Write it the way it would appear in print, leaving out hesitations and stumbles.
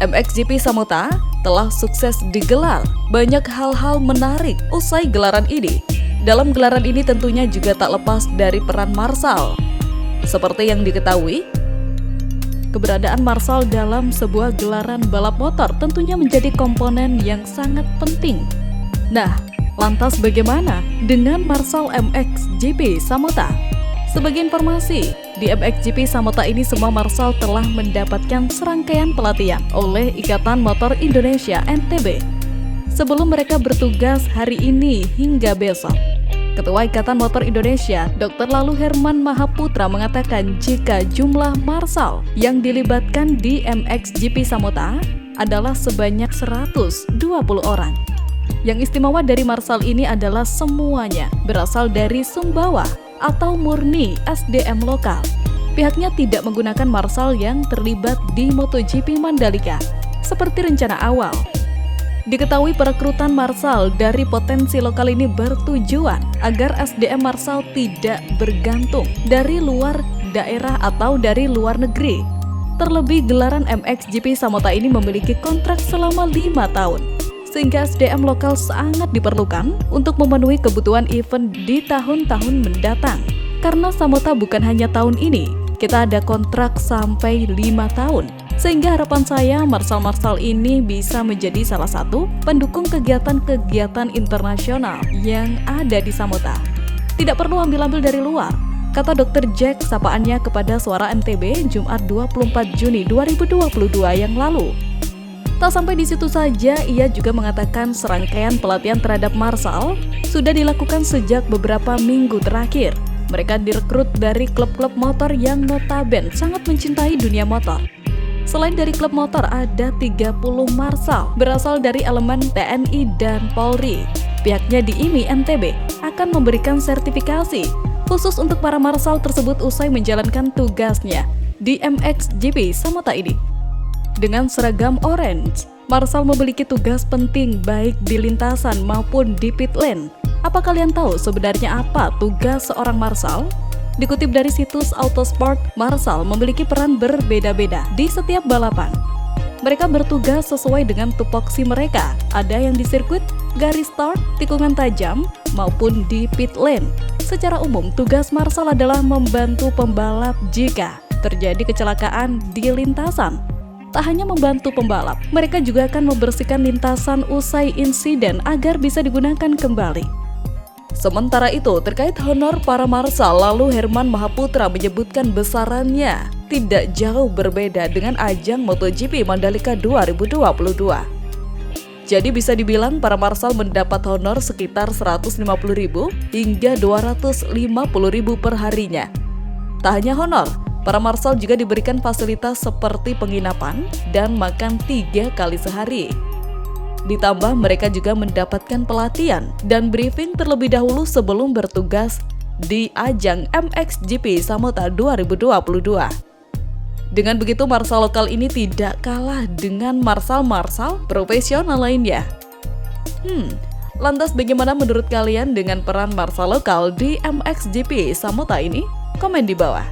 MXGP Samota telah sukses digelar. Banyak hal-hal menarik usai gelaran ini. Dalam gelaran ini tentunya juga tak lepas dari peran Marshall. Seperti yang diketahui, keberadaan Marshall dalam sebuah gelaran balap motor tentunya menjadi komponen yang sangat penting. Nah, lantas bagaimana dengan Marshall MXGP Samota? Sebagai informasi, di MXGP Samota ini semua Marshall telah mendapatkan serangkaian pelatihan oleh Ikatan Motor Indonesia (NTB) sebelum mereka bertugas hari ini hingga besok. Ketua Ikatan Motor Indonesia, Dr. Lalu Herman Mahaputra mengatakan jika jumlah Marshall yang dilibatkan di MXGP Samota adalah sebanyak 120 orang. Yang istimewa dari Marshall ini adalah semuanya berasal dari Sumbawa atau murni SDM lokal. Pihaknya tidak menggunakan Marshall yang terlibat di MotoGP Mandalika seperti rencana awal. Diketahui perekrutan Marshall dari potensi lokal ini bertujuan agar SDM Marshall tidak bergantung dari luar daerah atau dari luar negeri. Terlebih gelaran MXGP Samota ini memiliki kontrak selama 5 tahun. Sehingga SDM lokal sangat diperlukan untuk memenuhi kebutuhan event di tahun-tahun mendatang. Karena Samota bukan hanya tahun ini, kita ada kontrak sampai 5 tahun. Sehingga harapan saya Marshall ini bisa menjadi salah satu pendukung kegiatan-kegiatan internasional yang ada di Samota. Tidak perlu ambil-ambil dari luar, kata Dr. Jack sapaannya kepada Suara NTB Jumat 24 Juni 2022 yang lalu. Tak sampai di situ saja, ia juga mengatakan serangkaian pelatihan terhadap Marshall sudah dilakukan sejak beberapa minggu terakhir. Mereka direkrut dari klub-klub motor yang notabene sangat mencintai dunia motor. Selain dari klub motor, ada 30 Marshall berasal dari elemen TNI dan Polri. Pihaknya di IMI NTB akan memberikan sertifikasi khusus untuk para Marshall tersebut usai menjalankan tugasnya di MXGP Samota ini. Dengan seragam orange, Marshall memiliki tugas penting baik di lintasan maupun di pit lane. Apa kalian tahu sebenarnya apa tugas seorang Marshall? Dikutip dari situs Autosport, Marshall memiliki peran berbeda-beda di setiap balapan. Mereka bertugas sesuai dengan tupoksi mereka. Ada yang di sirkuit, garis start, tikungan tajam, maupun di pit lane. Secara umum, tugas Marshall adalah membantu pembalap jika terjadi kecelakaan di lintasan. Tak hanya membantu pembalap, mereka juga akan membersihkan lintasan usai insiden agar bisa digunakan kembali. Sementara itu, terkait honor para Marshall, lalu Herman Mahaputra menyebutkan besarannya tidak jauh berbeda dengan ajang MotoGP Mandalika 2022. Jadi bisa dibilang para Marshall mendapat honor sekitar 150.000 hingga 250.000 per harinya. Tak hanya honor, para Marshall juga diberikan fasilitas seperti penginapan dan makan 3 kali sehari. Ditambah mereka juga mendapatkan pelatihan dan briefing terlebih dahulu sebelum bertugas di ajang MXGP Samota 2022. Dengan begitu Marshall lokal ini tidak kalah dengan Marshall profesional lainnya. Lantas bagaimana menurut kalian dengan peran Marshall lokal di MXGP Samota ini? Komen di bawah.